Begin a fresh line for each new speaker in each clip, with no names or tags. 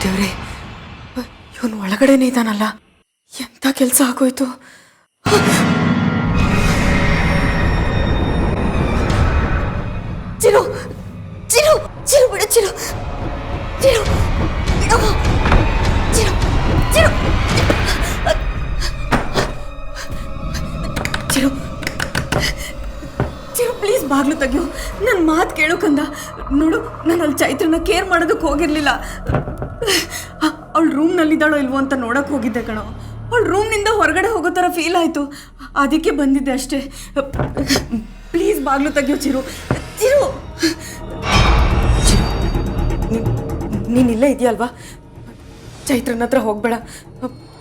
ದೇವ್ರೆ, ಇವನು ಒಳಗಡೆನೇ ಇದ್ದಾನಲ್ಲ, ಎಂಥ ಕೆಲಸ ಆಗೋಯ್ತು. ಚಿರು ಚಿರು ಚಿರು ಬಿಡು, ಚಿರು ಚಿರು ಬಿಡು, ಚಿರು ಚಿರು ಚಿರು ಚಿರು ಪ್ಲೀಸ್ ಬಾಗ್ಲು ತೆಗಿಯೋ, ನನ್ನ ಮಾತು ಕೇಳು ಕಂದ. ನೋಡು, ನಾನು ಅಲ್ಲಿ ಚೈತ್ರನ ಕೇರ್ ಮಾಡೋದಕ್ಕೆ ಹೋಗಿರಲಿಲ್ಲ. ಅವಳು ರೂಮ್ನಲ್ಲಿದ್ದಾಳೋ ಇಲ್ವೋ ಅಂತ ನೋಡೋಕೆ ಹೋಗಿದ್ದೆ ಕಣೋ. ಅವಳು ರೂಮ್ನಿಂದ ಹೊರಗಡೆ ಹೋಗೋ ಥರ ಫೀಲ್ ಆಯಿತು, ಅದಕ್ಕೆ ಬಂದಿದ್ದೆ ಅಷ್ಟೇ. ಪ್ಲೀಸ್ ಬಾಗ್ಲು ತೆಗಿಯೋ ಚಿರು. ಚಿರು ನೀನು ಇಲ್ಲೇ ಇದೆಯಲ್ವಾ? ಚೈತ್ರನ ಹತ್ರ ಹೋಗಬೇಡ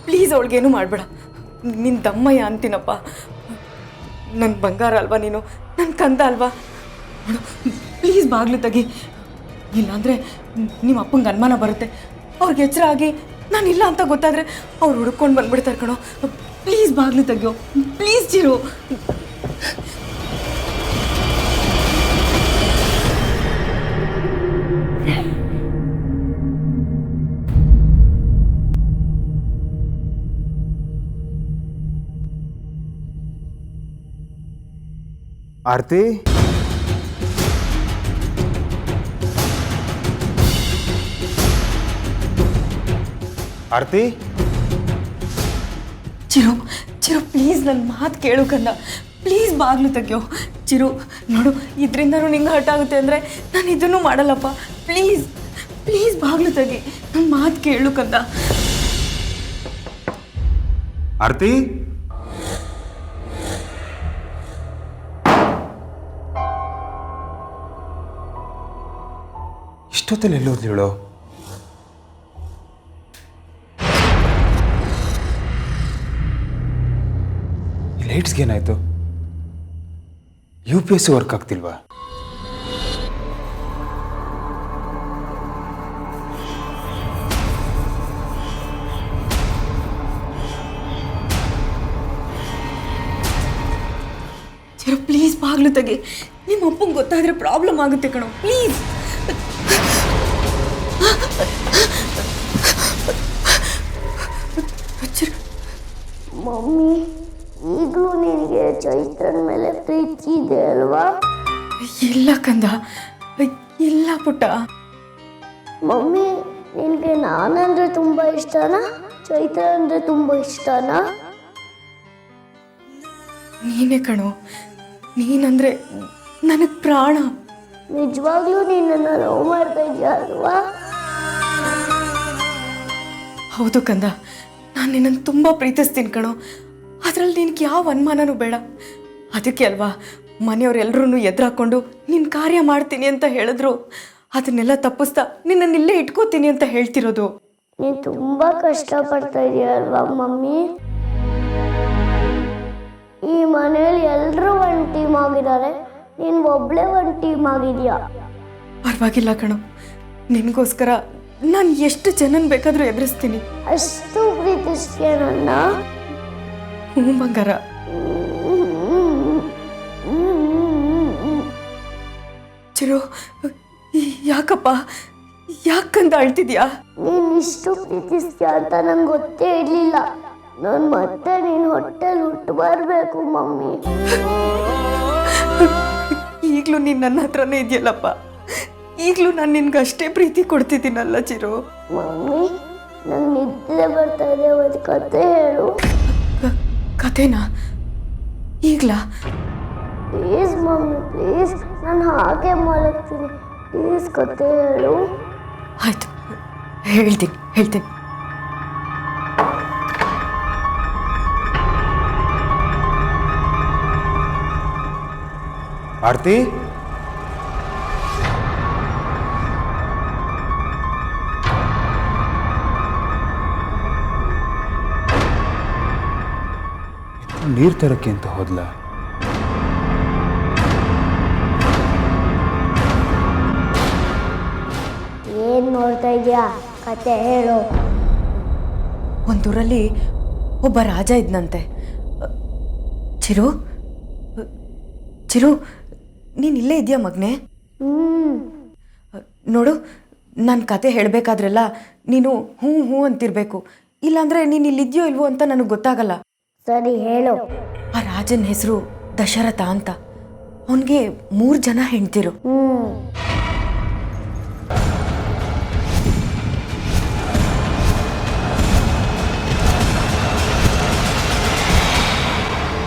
ಪ್ಲೀಸ್, ಅವಳಿಗೇನು ಮಾಡಬೇಡ. ನಿನ್ನ ದಮ್ಮಯ್ಯ ಅಂತೀನಪ್ಪ. ನನ್ನ ಬಂಗಾರ ಅಲ್ವಾ ನೀನು, ನನ್ನ ಕಂದ ಅಲ್ವಾ? ಪ್ಲೀಸ್ ಬಾಗ್ಲು ತೆಗಿ, ಇಲ್ಲಾಂದರೆ ನಿಮ್ಮ ಅಪ್ಪಂಗೆ ಅನುಮಾನ ಬರುತ್ತೆ. ಅವ್ರಿಗೆ ಎಚ್ಚರ ಆಗಿ ನಾನಿಲ್ಲ ಅಂತ ಗೊತ್ತಾದರೆ ಅವ್ರು ಹುಡ್ಕೊಂಡು ಬಂದ್ಬಿಡ್ತಾರೆ ಕಣೋ. ಪ್ಲೀಸ್ ಬಾಗ್ಲು ತೆಗಿಯೋ, ಪ್ಲೀಸ್ ಚಿರು.
ಆರತಿ, ಆರತಿ,
ಚಿರು ಚಿರು ಪ್ಲೀಸ್ ನನ್ನ ಮಾತು ಕೇಳು ಕಂದ. ಪ್ಲೀಸ್ ಬಾಗ್ಲು ತೆಗಿಯೋ ಚಿರು. ನೋಡು, ಇದರಿಂದನೂ ನಿಂಗೆ ಹರ್ಟ್ ಆಗುತ್ತೆ ಅಂದರೆ ನಾನು ಇದನ್ನು ಮಾಡಲ್ಲಪ್ಪ. ಪ್ಲೀಸ್ ಪ್ಲೀಸ್ ಬಾಗ್ಲು ತೆಗಿ, ನನ್ನ ಮಾತು ಕೇಳು ಕಂದ.
ಆರತಿ, ಇಷ್ಟೊತ್ತಲ್ಲಿ ಎಲ್ಲೋದ್ಲು ಹೇಳು? ಲೈಟ್ಸ್ಗೆ ಏನಾಯ್ತು? UPS ವರ್ಕ್ ಆಗ್ತಿಲ್ವಾ?
ಚಿರು ಪ್ಲೀಸ್ ಬಾಗ್ಲು ತೆಗಿ, ನಿಮ್ಮ ಅಪ್ಪಂಗೆ ಗೊತ್ತಾದರೆ ಪ್ರಾಬ್ಲಮ್ ಆಗುತ್ತೆ ಕಣೋ. ಪ್ಲೀಸ್
ಮಮ್ಮಿ, ಈಗಲೂ ನಿನಗೆ ಚೈತ್ರನ ಮೇಲೆ ಪ್ರೀತಿ ಇದೆ ಅಲ್ವಾ?
ಇಲ್ಲ ಕಂದ, ಇಲ್ಲ ಪುಟ್ಟ.
ಮಮ್ಮಿ, ನಿನಗೆ ನಾನಂದ್ರೆ ತುಂಬ ಇಷ್ಟನಾ, ಚೈತ್ರ ಅಂದರೆ ತುಂಬ ಇಷ್ಟನಾ?
ನೀನೇ ಕಣೋ, ನೀನಂದ್ರೆ ನನಗೆ ಪ್ರಾಣ.
ನಿಜವಾಗ್ಲೂ ನಿನ್ನನ್ನು ಲವ್ ಮಾಡ್ತಾ ಇದೆಯಾ ಅಲ್ವಾ?
ಹೌದು ಕಂದ, ನಾನು ನಿನ್ನನ್ನು ತುಂಬ ಪ್ರೀತಿಸ್ತೀನಿ ಕಣೋ. ಅದರಲ್ಲಿ ನಿನಗೆ ಯಾವ ಅನುಮಾನನೂ ಬೇಡ. ಅದಕ್ಕೆ ಅಲ್ವಾ ಮನೆಯವರೆಲ್ಲರೂ ಎದುರಾಕೊಂಡು ನಿನ್ನ ಕಾರ್ಯ ಮಾಡ್ತೀನಿ ಅಂತ ಹೇಳಿದ್ರು. ಅದನ್ನೆಲ್ಲ ತಪ್ಪಿಸ್ತಾ ನಿನ್ನನ್ನು ಇಲ್ಲೇ ಇಟ್ಕೋತೀನಿ ಅಂತ ಹೇಳ್ತಿರೋದು.
ನೀನು ತುಂಬ ಕಷ್ಟಪಡ್ತಾ ಇದೆಯಾ ಅಲ್ವಾ ಮಮ್ಮಿ? ಈ ಮನೆಯಲ್ಲಿ ಎಲ್ಲರೂ ಒಂದು ಟೀಮ್ ಆಗಿದ್ದಾರೆ, ನೀನು ಒಬ್ಳೇ ಒಂದು ಟೀಮ್ ಆಗಿದೆಯಾ.
ಪರವಾಗಿಲ್ಲ ಕಣೋ, ನಿನಗೋಸ್ಕರ ನಾನು ಎಷ್ಟು ಜನನ ಬೇಕಾದರೂ ಎದುರಿಸ್ತೀನಿ.
ಅಷ್ಟು ಪ್ರೀತಿಸ್ತೀಯ ನನ್ನ?
ಹ್ಞೂ ಬಂಗಾರ. ಚಿರು, ಯಾಕಪ್ಪ, ಯಾಕಂತ ಅಳ್ತಿದ್ಯಾ?
ನೀನು ಇಷ್ಟು ಪ್ರೀತಿಸ್ತೀಯ ಅಂತ ನಂಗೆ ಗೊತ್ತೇ ಇರಲಿಲ್ಲ. ನಾನು ಮತ್ತೆ ನೀನು ಹೊಟ್ಟೆಲಿ ಹುಟ್ಟು ಬರಬೇಕು ಮಮ್ಮಿ.
ಈಗಲೂ ನೀನು ನನ್ನ ಹತ್ರನೇ ಇದೆಯಲ್ಲಪ್ಪ. ಈಗಲೂ ನಾನು ನಿನ್ಗೆ ಅಷ್ಟೇ ಪ್ರೀತಿ ಕೊಡ್ತಿದ್ದೀನಲ್ಲ ಚಿರು.
ಮಮ್ಮಿ, ನಂಗೆ ನಿದ್ದೆ ಬರ್ತಾ ಇದೆ, ಒಂದು ಕತೆ ಹೇಳು.
ಕತೆನಾ? ಈಗಲಾ?
ಪ್ಲೀಸ್ ಮಮ್ಮಿ, ಪ್ಲೀಸ್, ನಾನು ಹಾಗೆ ಮಲಗ್ತೀನಿ. ಪ್ಲೀಸ್ ಕತೆ ಹೇಳು.
ಆಯ್ತು, ಹೇಳ್ತೀನಿ.
ಆರತಿ, ನೀರು ತರಕ್ಕೆ ಅಂತ ಹೋದ್ಲ?
ಏನು ನೋಡ್ತಾ ಇದೆಯಾ? ಕತೆ ಹೇಳು.
ಒಂದೂರಲ್ಲಿ ಒಬ್ಬ ರಾಜ ಇದ್ನಂತೆ. ಚಿರು ಚಿರು, ನೀನು ಇಲ್ಲೇ ಇದೆಯಾ ಮಗನೇ? ನೋಡು, ನನ್ನ ಕತೆ ಹೇಳಬೇಕಾದ್ರೆಲ್ಲ ನೀನು ಹ್ಞೂ ಹ್ಞೂ ಅಂತಿರಬೇಕು. ಇಲ್ಲಾಂದರೆ ನೀನು ಇಲ್ಲಿದ್ಯೋ ಇಲ್ವೋ ಅಂತ ನನಗೆ ಗೊತ್ತಾಗಲ್ಲ.
ಸರಿ ಹೇಳು.
ಆ ರಾಜನ ಹೆಸರು ದಶರಥ ಅಂತ. ಅವನಿಗೆ 3 ಜನ ಹೆಂಡ್ತಿರು.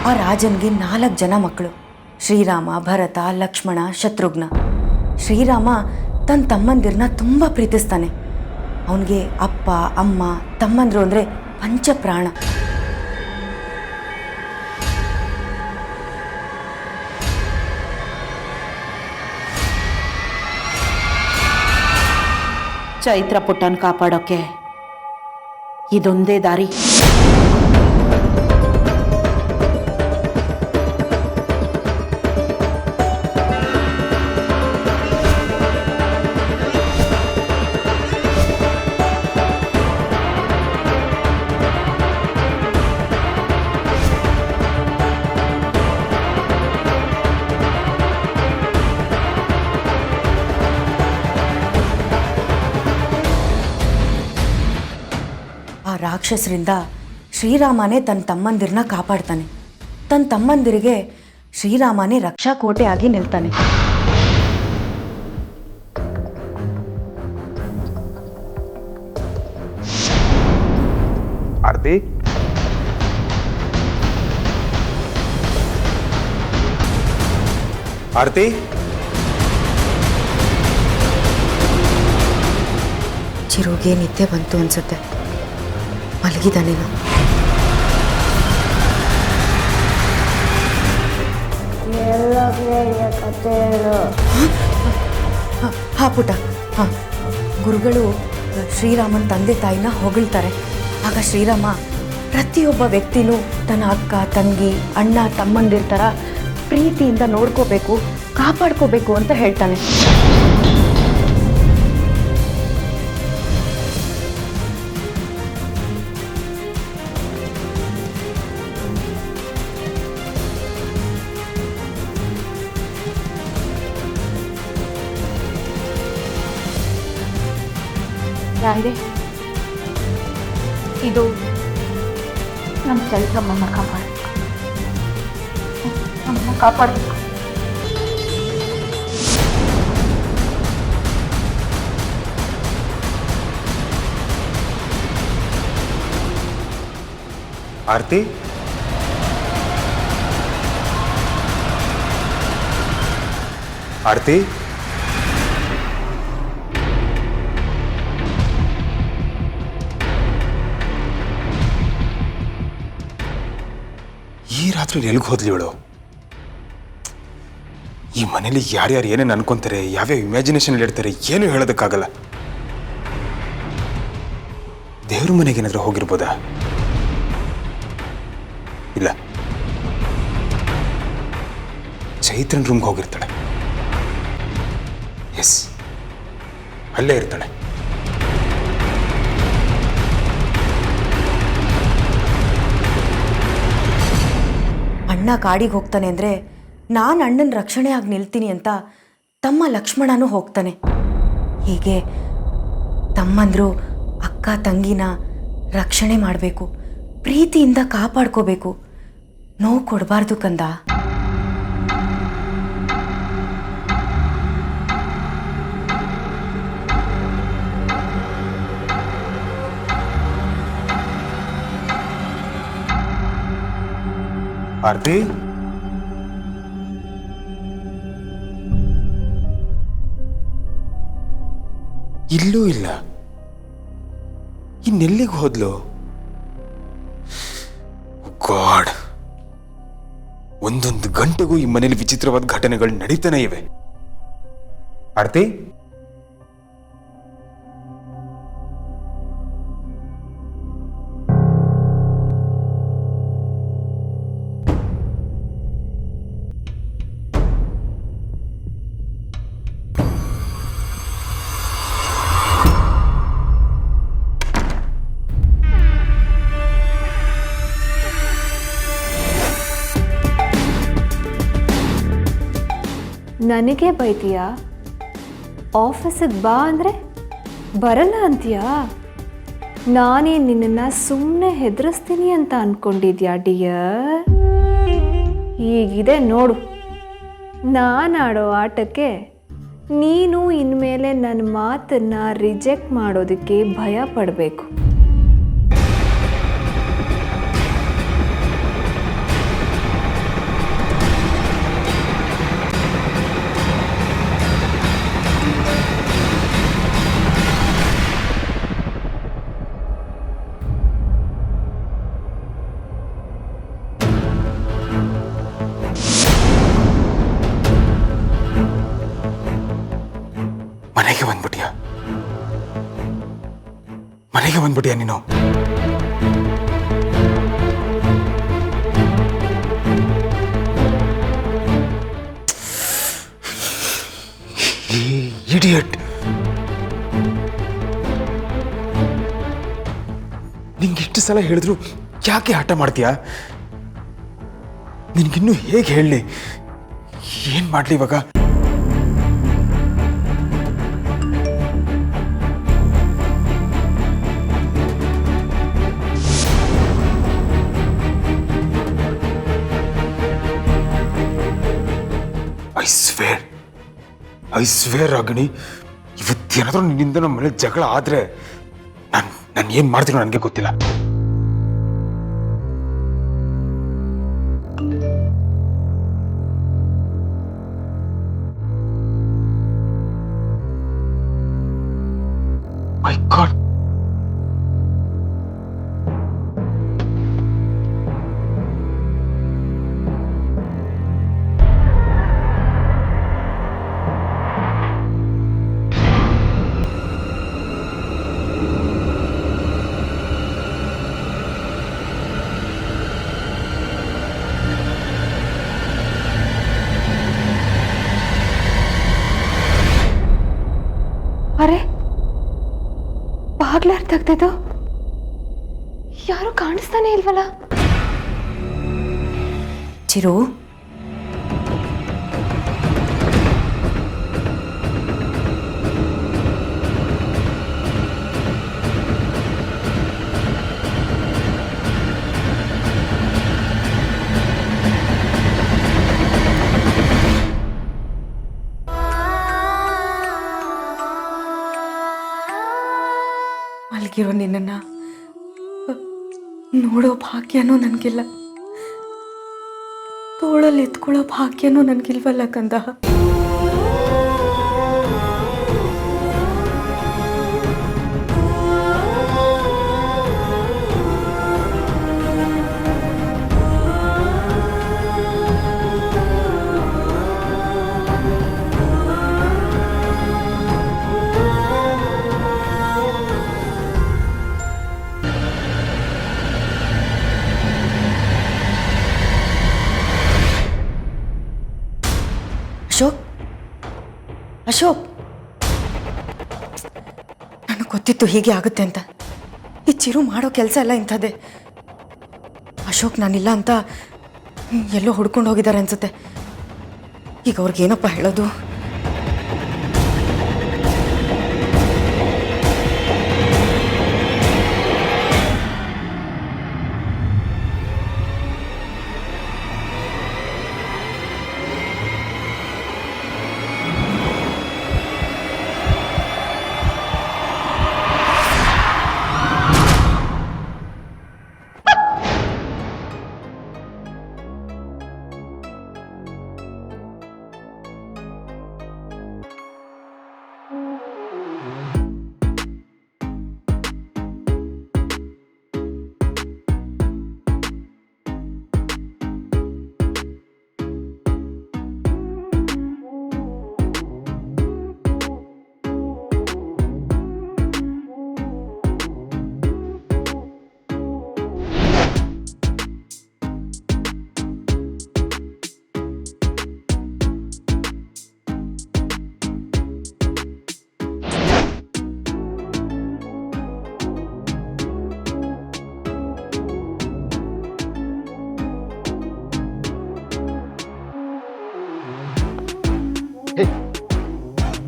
ಆ ರಾಜನಿಗೆ 4 ಜನ ಮಕ್ಕಳು: ಶ್ರೀರಾಮ, ಭರತ, ಲಕ್ಷ್ಮಣ, ಶತ್ರುಘ್ನ. ಶ್ರೀರಾಮ ತನ್ನ ತಮ್ಮಂದಿರನ್ನ ತುಂಬ ಪ್ರೀತಿಸ್ತಾನೆ. ಅವನಿಗೆ ಅಪ್ಪ, ಅಮ್ಮ, ತಮ್ಮಂದರು ಅಂದರೆ ಪಂಚಪ್ರಾಣ.
ಚೈತ್ರ ಪುಟ್ಟನ್ ಕಾಪಾಡೋಕ್ಕೆ ಇದೊಂದೇ ದಾರಿ.
ರಾಕ್ಷಸರಿಂದ ಶ್ರೀರಾಮನೇ ತನ್ನ ತಮ್ಮಂದಿರನ್ನ ಕಾಪಾಡ್ತಾನೆ. ತನ್ನ ತಮ್ಮಂದಿರಿಗೆ ಶ್ರೀರಾಮನೇ ರಕ್ಷಾ ಕೋಟೆ ಆಗಿ ನಿಲ್ತಾನೆ.
ಆರತಿ, ಆರತಿ,
ಚಿರುಗೆ ನಿದ್ದೆ ಬಂತು ಅನ್ಸುತ್ತೆ. ಮಲಗಿದಾನೇನು?
ಎಲ್ಲ ಕತೆ ಹೇಳು.
ಹಾಂ ಪುಟ. ಹಾಂ, ಗುರುಗಳು ಶ್ರೀರಾಮನ ತಂದೆ ತಾಯಿನ ಹೊಗಳ್ತಾರೆ. ಆಗ ಶ್ರೀರಾಮ ಪ್ರತಿಯೊಬ್ಬ ವ್ಯಕ್ತಿನೂ ತನ್ನ ಅಕ್ಕ, ತಂಗಿ, ಅಣ್ಣ, ತಮ್ಮಂದಿರ ಥರ ಪ್ರೀತಿಯಿಂದ ನೋಡ್ಕೋಬೇಕು, ಕಾಪಾಡ್ಕೋಬೇಕು ಅಂತ ಹೇಳ್ತಾನೆ.
ರಾಯರೇ, ಇದು ನಮ್ಮ ಚೈತ್ರಮ್ಮನ ಕಾಪಾಡಬೇಕು. ನಮ್ಮನ್ನ ಕಾಪಾಡಬೇಕು.
ಆರತಿ, ಆರತಿ, ಈ ರಾತ್ರಿ ಎಲ್ಲಿಗೆ ಹೋದ್ಲಿ ಇವಳು? ಈ ಮನೇಲಿ ಯಾರ್ಯಾರು ಏನೇನು ಅನ್ಕೊಂತಾರೆ, ಯಾವ್ಯಾವ ಇಮ್ಯಾಜಿನೇಷನ್ ಇಡ್ತಾರೆ, ಏನು ಹೇಳೋದಕ್ಕಾಗಲ್ಲ. ದೇವ್ರ ಮನೆಗೆ ಏನಾದ್ರೂ ಹೋಗಿರ್ಬೋದಾ? ಇಲ್ಲ, ಚೈತ್ರನ್ ರೂಮ್ಗೆ ಹೋಗಿರ್ತಾಳೆ. ಎಸ್, ಅಲ್ಲೇ ಇರ್ತಾಳೆ.
ಅಣ್ಣ ಕಾಡಿಗೆ ಹೋಗ್ತಾನೆ ಅಂದರೆ ನಾನು ಅಣ್ಣನ ರಕ್ಷಣೆಯಾಗಿ ನಿಲ್ತೀನಿ ಅಂತ ತಮ್ಮ ಲಕ್ಷ್ಮಣನೂ ಹೋಗ್ತಾನೆ. ಹೀಗೆ ತಮ್ಮಂದರು ಅಕ್ಕ ತಂಗಿನ ರಕ್ಷಣೆ ಮಾಡಬೇಕು, ಪ್ರೀತಿಯಿಂದ ಕಾಪಾಡ್ಕೋಬೇಕು, ನೋವು ಕೊಡಬಾರ್ದು ಕಂದ.
ಆರತಿ, ಇಲ್ಲೂ ಇಲ್ಲ. ಇನ್ನೆಲ್ಲಿಗೆ ಹೋದ್ಲು? ಗಾಡ್, ಒಂದೊಂದು ಗಂಟೆಗೂ ಈ ಮನೇಲಿ ವಿಚಿತ್ರವಾದ ಘಟನೆಗಳು ನಡೀತಾನೆ ಇವೆ. ಆರತಿ,
ನನಗೆ ಬೈತೀಯಾ? ಆಫೀಸಿಗೆ ಬಾ ಅಂದರೆ ಬರಲ್ಲ ಅಂತೀಯಾ? ನಾನೇ ನಿನ್ನನ್ನು ಸುಮ್ಮನೆ ಹೆದರಿಸ್ತೀನಿ ಅಂತ ಅಂದ್ಕೊಂಡಿದ್ಯಾ ಡಿಯರ್? ಹೀಗಿದೆ ನೋಡು, ನಾನಾಡೋ ಆಟಕ್ಕೆ ನೀನು ಇನ್ಮೇಲೆ ನನ್ನ ಮಾತನ್ನು ರಿಜೆಕ್ಟ್ ಮಾಡೋದಕ್ಕೆ ಭಯ ಪಡಬೇಕು.
ಮನೆಗೆ ಬಂದ್ಬಿಟ್ಟಿಯಾ ನೀನು? ಇಡಿಯಟ್, ನಿಂಗೆ ಇಷ್ಟು ಸಲ ಹೇಳಿದ್ರು ಯಾಕೆ ಹಠ ಮಾಡ್ತೀಯಾ? ನಿನ್ಗಿನ್ನೂ ಹೇಗೆ ಹೇಳಲಿ? ಏನ್ ಮಾಡ್ಲಿ ಇವಾಗ? ಐ ಸ್ವೇರ್ ರಾಗಿಣಿ, ಇವತ್ತೇನಾದ್ರೂ ನಿನ್ನಿಂದ ನಮ್ಮ ಮನೇಲಿ ಜಗಳ ಆದ್ರೆ ನಾನು ಏನ್ ಮಾಡ್ತೀನೋ ನನಗೆ ಗೊತ್ತಿಲ್ಲ. ಮೈ ಗಾಡ್,
ಅರೆ, ಬಾಗ್ಲಾರ್ ತೆಗ್ದಿದ್ದು ಯಾರು ಕಾಣಿಸ್ತಾನೆ ಇಲ್ವಲ್ಲ?
ಚಿರು, ಮಲಗಿರೋ ನಿನ್ನನ್ನ ನೋಡೋ ಭಾಗ್ಯನೂ ನನಗಿಲ್ಲ, ತೋಳಲ್ಲಿ ಎತ್ಕೊಳ್ಳೋ ಭಾಗ್ಯನೂ ನನಗಿಲ್ವಲ್ಲ ಕಂದ. ಅಶೋಕ್, ಅಶೋಕ್, ನನಗೆ ಗೊತ್ತಿತ್ತು ಹೀಗೆ ಆಗುತ್ತೆ ಅಂತ. ಈ ಚಿರು ಮಾಡೋ ಕೆಲಸ ಎಲ್ಲ ಇಂಥದ್ದೇ. ಅಶೋಕ್ ನಾನಿಲ್ಲ ಅಂತ ಎಲ್ಲೋ ಹುಡ್ಕೊಂಡು ಹೋಗಿದ್ದಾರೆ ಅನ್ಸುತ್ತೆ. ಈಗ ಅವ್ರಿಗೇನಪ್ಪ ಹೇಳೋದು?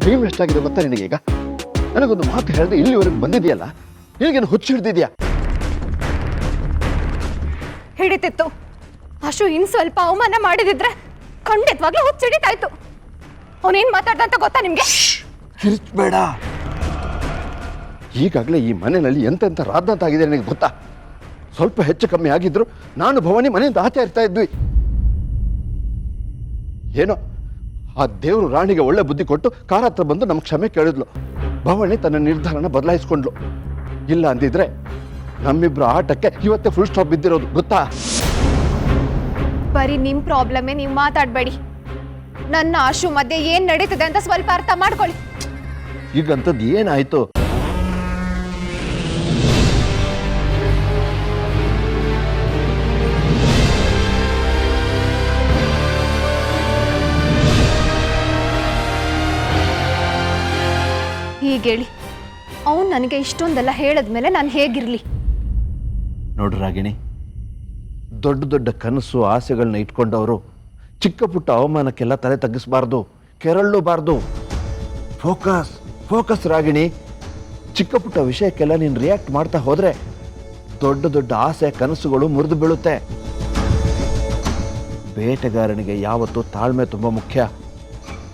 ಟೈಮ್ ಎಷ್ಟಾಗಿದೆ ಗೊತ್ತಾ ನಿನಗೆ? ಈಗ ನನಗೊಂದು ಮಾತು ಹೇಳಿದ್ರೆ ಇಲ್ಲಿವರೆಗೆ ಬಂದಿದೆಯಲ್ಲ, ನಿನಗೇನು ಹುಚ್ಚು ಹಿಡ್ದಿದ್ಯಾ?
ಹಿಡಿತಿತ್ತು. ಅಶು ಇನ್ ಸ್ವಲ್ಪ ಅವಮಾನ ಮಾಡಿದಿದ್ರೆ ಖಂಡಿತವಾಗ್ಲೂ ಹುಚ್ಚಿಡಿತಾಯ್ತು. ಅವನೇನ್ ಮಾತಾಡ್ದ ಅಂತ ಗೊತ್ತಾ ನಿಮ್ಗೆ?
ಕಿರ್ಚ್ಬೇಡ. ಈಗಾಗಲೇ ಈ ಮನೆಯಲ್ಲಿ ಎಂತೆಂಥ ರಾದ್ಧಾಂತ ಆಗಿದೆ ನನಗೆ ಗೊತ್ತಾ? ಸ್ವಲ್ಪ ಹೆಚ್ಚು ಕಮ್ಮಿ ಆಗಿದ್ರು ನಾನು ಭವಾನಿ ಮನೆಯಿಂದ ಆಚೆ ಇರ್ತಾ ಇದ್ವಿ. ಏನೋ ಆ ದೇವರು ರಾಣಿಗೆ ಒಳ್ಳೆ ಬುದ್ಧಿ ಕೊಟ್ಟು ಕಾರ ಹತ್ರ ಬಂದು ನಮ್ಗೆ ಕ್ಷಮೆ ಕೇಳಿದ್ಲು. ಭವಾನಿ ತನ್ನ ನಿರ್ಧಾರನ ಬದಲಾಯಿಸ್ಕೊಂಡ್ಲು. ಇಲ್ಲ ಅಂದಿದ್ರೆ ನಮ್ಮಿಬ್ರು ಆಟಕ್ಕೆ ಇವತ್ತೇ ಫುಲ್ ಸ್ಟಾಪ್ ಬಿದ್ದಿರೋದು ಗೊತ್ತಾ?
ಬರೀ ನಿಮ್ ಪ್ರಾಬ್ಲಮ್ಮೇ ನೀವು ಮಾತಾಡ್ಬೇಡಿ. ನನ್ನ ಆಶು ಮಧ್ಯೆ ಏನ್ ನಡೀತಿದೆ ಅಂತ ಸ್ವಲ್ಪ ಅರ್ಥ ಮಾಡ್ಕೊಳ್ಳಿ.
ಈಗಂಥದ್ದು ಏನಾಯ್ತು?
ಹೀಗೇಳಿ ಅವನು ನನಗೆ ಇಷ್ಟೊಂದೆಲ್ಲ ಹೇಳದ್ಮೇಲೆ ನಾನು ಹೇಗಿರ್ಲಿ?
ನೋಡು ರಾಗಿಣಿ, ದೊಡ್ಡ ದೊಡ್ಡ ಕನಸು ಆಸೆಗಳನ್ನ ಇಟ್ಕೊಂಡವರು ಚಿಕ್ಕ ಪುಟ್ಟ ಅವಮಾನಕ್ಕೆಲ್ಲ ತಲೆ ತಗ್ಗಿಸಬಾರ್ದು, ಕೆರಳಬಾರ್ದು. Focus focus Ragini. ಚಿಕ್ಕ ಪುಟ್ಟ ವಿಷಯಕ್ಕೆಲ್ಲ ನೀನು ರಿಯಾಕ್ಟ್ ಮಾಡ್ತಾ ಹೋದ್ರೆ ದೊಡ್ಡ ದೊಡ್ಡ ಆಸೆ ಕನಸುಗಳು ಮುರಿದು ಬೀಳುತ್ತೆ. ಬೇಟೆಗಾರನಿಗೆ ಯಾವತ್ತೂ ತಾಳ್ಮೆ ತುಂಬ ಮುಖ್ಯ.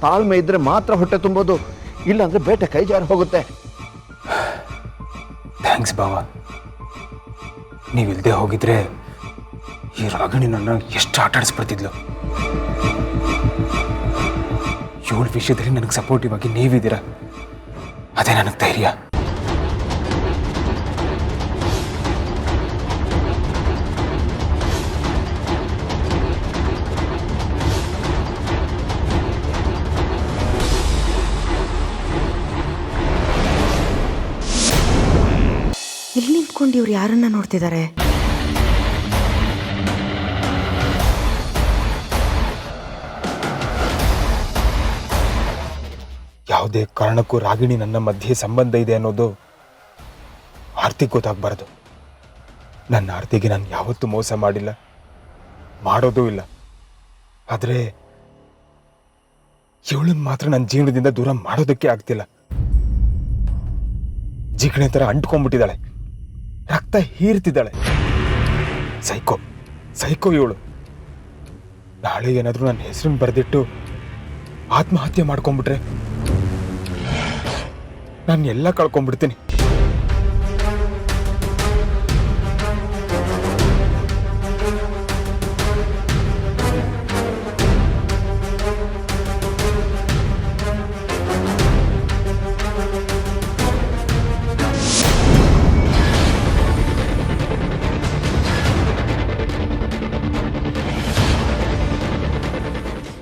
ತಾಳ್ಮೆ ಇದ್ರೆ ಮಾತ್ರ ಹೊಟ್ಟೆ ತುಂಬೋದು, ಇಲ್ಲಾಂದ್ರೆ ಬೇಟೆ ಕೈ ಜಾರಿ ಹೋಗುತ್ತೆ.
ಥ್ಯಾಂಕ್ಸ್ ಬಾವ. ನೀವಿಲ್ಲದೆ ಹೋಗಿದ್ರೆ ಈ ರಾಗಿಣಿ ನನ್ನ ಎಷ್ಟು ಆಟ ಆಡಿಸ್ಬಿಡ್ತಿದ್ಲು. ಇವಳ ವಿಷಯದಲ್ಲಿ ನನಗೆ ಸಪೋರ್ಟಿವ್ ಆಗಿ ನೀವಿದ್ದೀರ, ಅದೇ ನನಗೆ ಧೈರ್ಯ.
ಇಲ್ಲಿ ನಿಂತ್ಕೊಂಡು ಇವ್ರು ಯಾರನ್ನ ನೋಡ್ತಿದ್ದಾರೆ?
ಯಾವುದೇ ಕಾರಣಕ್ಕೂ ರಾಗಿಣಿ ನನ್ನ ಮಧ್ಯೆ ಸಂಬಂಧ ಇದೆ ಅನ್ನೋದು ಆರ್ತಿಗೆ ಗೊತ್ತಾಗಬಾರ್ದು. ನನ್ನ ಆರ್ತಿಗೆ ನಾನು ಯಾವತ್ತೂ ಮೋಸ ಮಾಡಿಲ್ಲ, ಮಾಡೋದೂ ಇಲ್ಲ. ಆದರೆ ಇವಳನ್ನ ಮಾತ್ರ ನನ್ನ ಜೀವನದಿಂದ ದೂರ ಮಾಡೋದಕ್ಕೆ ಆಗ್ತಿಲ್ಲ. ಜಿಗಣೆ ಥರ ಅಂಟ್ಕೊಂಡ್ಬಿಟ್ಟಿದ್ದಾಳೆ, ರಕ್ತ ಹೀರ್ತಿದ್ದಾಳೆ. ಸೈಕೋ ಸೈಕೋ ಇವಳು. ನಾಳೆ ಏನಾದರೂ ನನ್ನ ಹೆಸರನ್ನು ಬರೆದಿಟ್ಟು ಆತ್ಮಹತ್ಯೆ ಮಾಡ್ಕೊಂಡ್ಬಿಟ್ರೆ ನಾನು ಎಲ್ಲ ಕಳ್ಕೊಂಡ್ಬಿಡ್ತೀನಿ.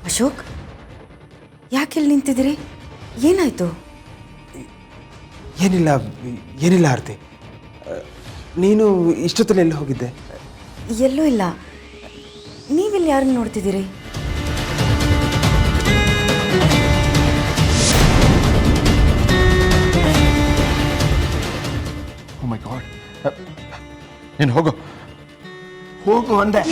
ಅಶೋಕ್, ಯಾಕೆ ಇಲ್ಲಿ ನಿಂತಿದ್ದೀರಿ? ಏನಾಯ್ತು?
ಏನಿಲ್ಲ ಆರ್ತಿ. ನೀನು ಇಷ್ಟೊತ್ತಲ್ಲಿ ಎಲ್ಲಿ ಹೋಗಿದ್ದೆ?
ಎಲ್ಲೂ ಇಲ್ಲ. ನೀವಿಲ್ಲಿ ಯಾರನ್ನ ನೋಡ್ತಿದ್ದೀರಿ?
ಓ ಮೈ ಗಾಡ್. ನೀನು ಹೋಗು ಹೋಗು ಅಂದೆ.